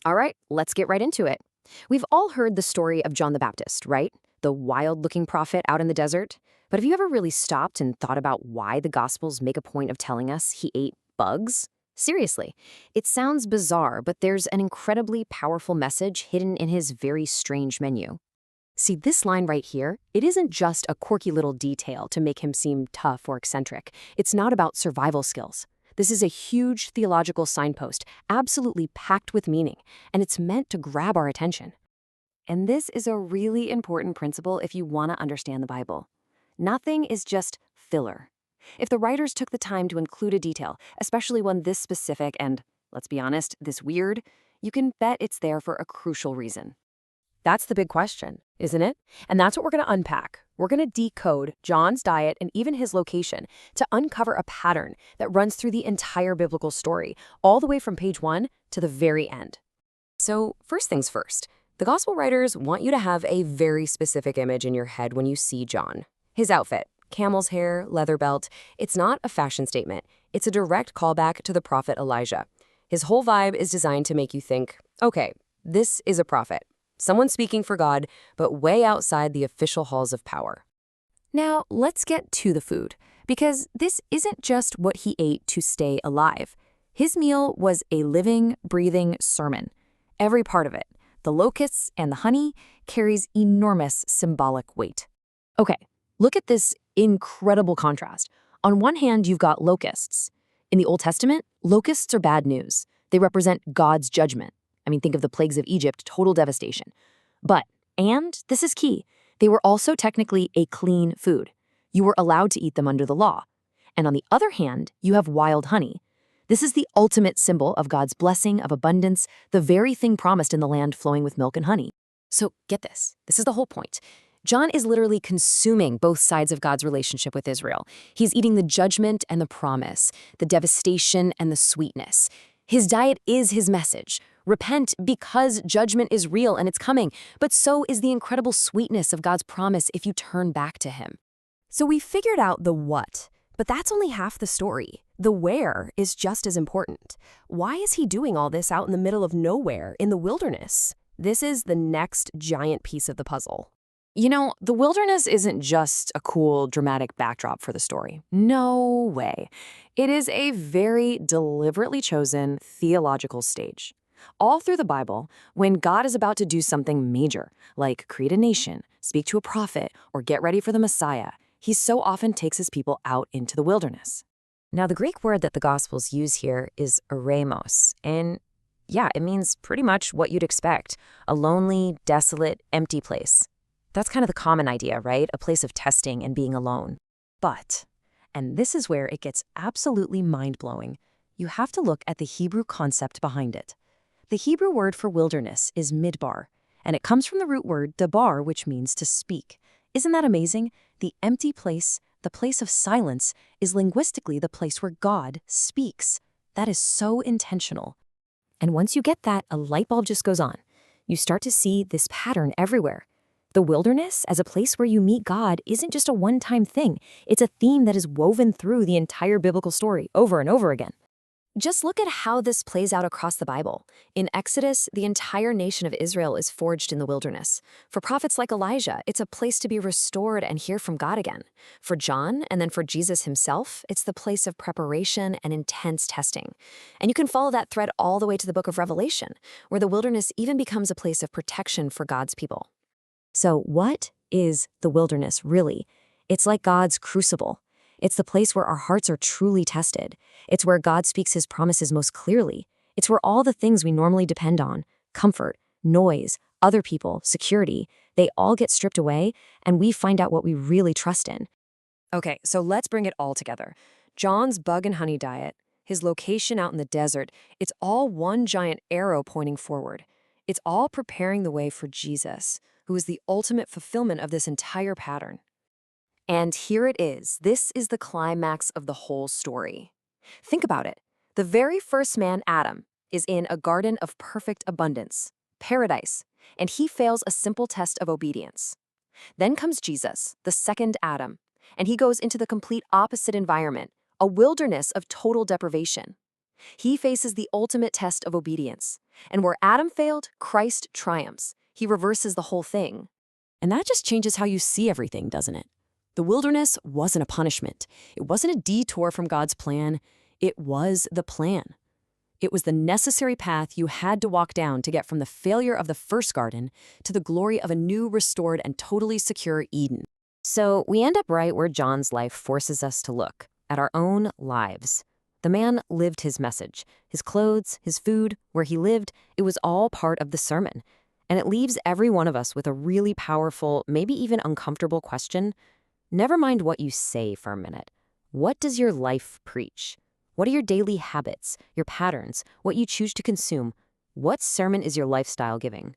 All right, let's get right into it. We've all heard the story of John the Baptist, right? The wild-looking prophet out in the desert. But have you ever really stopped and thought about why the Gospels make a point of telling us he ate bugs? Seriously, it sounds bizarre, but there's an incredibly powerful message hidden in his very strange menu. See, this line right here, it isn't just a quirky little detail to make him seem tough or eccentric. It's not about survival skills. This is a huge theological signpost, absolutely packed with meaning, and it's meant to grab our attention. And this is a really important principle if you want to understand the Bible. Nothing is just filler. If the writers took the time to include a detail, especially one this specific and, let's be honest, this weird, you can bet it's there for a crucial reason. That's the big question, isn't it? And that's what we're going to unpack. We're going to decode John's diet and even his location to uncover a pattern that runs through the entire biblical story, all the way from page 1 to the very end. So, first things first, the gospel writers want you to have a very specific image in your head when you see John. His outfit, camel's hair, leather belt, it's not a fashion statement. It's a direct callback to the prophet Elijah. His whole vibe is designed to make you think, okay, this is a prophet. Someone speaking for God, but way outside the official halls of power. Now, let's get to the food, because this isn't just what he ate to stay alive. His meal was a living, breathing sermon. Every part of it, the locusts and the honey, carries enormous symbolic weight. Okay, look at this incredible contrast. On one hand, you've got locusts. In the Old Testament, locusts are bad news. They represent God's judgment. Think of the plagues of Egypt, total devastation. And this is key, they were also technically a clean food. You were allowed to eat them under the law. And on the other hand, you have wild honey. This is the ultimate symbol of God's blessing, of abundance, the very thing promised in the land flowing with milk and honey. So get this. This is the whole point. John is literally consuming both sides of God's relationship with Israel. He's eating the judgment and the promise, the devastation and the sweetness. His diet is his message. Repent because judgment is real and it's coming, but so is the incredible sweetness of God's promise if you turn back to him. So we figured out the what, but that's only half the story. The where is just as important. Why is he doing all this out in the middle of nowhere in the wilderness? This is the next giant piece of the puzzle. The wilderness isn't just a cool, dramatic backdrop for the story. No way. It is a very deliberately chosen theological stage. All through the Bible, when God is about to do something major, like create a nation, speak to a prophet, or get ready for the Messiah, he so often takes his people out into the wilderness. Now, the Greek word that the Gospels use here is eremos, and it means pretty much what you'd expect, a lonely, desolate, empty place. That's kind of the common idea, right? A place of testing and being alone. But, and this is where it gets absolutely mind-blowing, you have to look at the Hebrew concept behind it. The Hebrew word for wilderness is midbar, and it comes from the root word dabar, which means to speak. Isn't that amazing? The empty place, the place of silence, is linguistically the place where God speaks. That is so intentional. And once you get that, a light bulb just goes on. You start to see this pattern everywhere. The wilderness, as a place where you meet God, isn't just a one-time thing. It's a theme that is woven through the entire biblical story over and over again. Just look at how this plays out across the Bible. In Exodus, the entire nation of Israel is forged in the wilderness. For prophets like Elijah, it's a place to be restored and hear from God again. For John, and then for Jesus himself, it's the place of preparation and intense testing. And you can follow that thread all the way to the book of Revelation, where the wilderness even becomes a place of protection for God's people. So what is the wilderness really? It's like God's crucible. It's the place where our hearts are truly tested. It's where God speaks his promises most clearly. It's where all the things we normally depend on, comfort, noise, other people, security, they all get stripped away, and we find out what we really trust in. Okay, so let's bring it all together. John's bug and honey diet, his location out in the desert, it's all one giant arrow pointing forward. It's all preparing the way for Jesus, who is the ultimate fulfillment of this entire pattern. And here it is. This is the climax of the whole story. Think about it. The very first man, Adam, is in a garden of perfect abundance, paradise, and he fails a simple test of obedience. Then comes Jesus, the second Adam, and he goes into the complete opposite environment, a wilderness of total deprivation. He faces the ultimate test of obedience. And where Adam failed, Christ triumphs. He reverses the whole thing. And that just changes how you see everything, doesn't it? The wilderness wasn't a punishment. It wasn't a detour from God's plan. It was the plan. It was the necessary path you had to walk down to get from the failure of the first garden to the glory of a new, restored, and totally secure Eden. So we end up right where John's life forces us to look, at our own lives. The man lived his message. His clothes, his food, where he lived, it was all part of the sermon. And it leaves every one of us with a really powerful, maybe even uncomfortable question. Never mind what you say for a minute. What does your life preach? What are your daily habits, your patterns, what you choose to consume? What sermon is your lifestyle giving?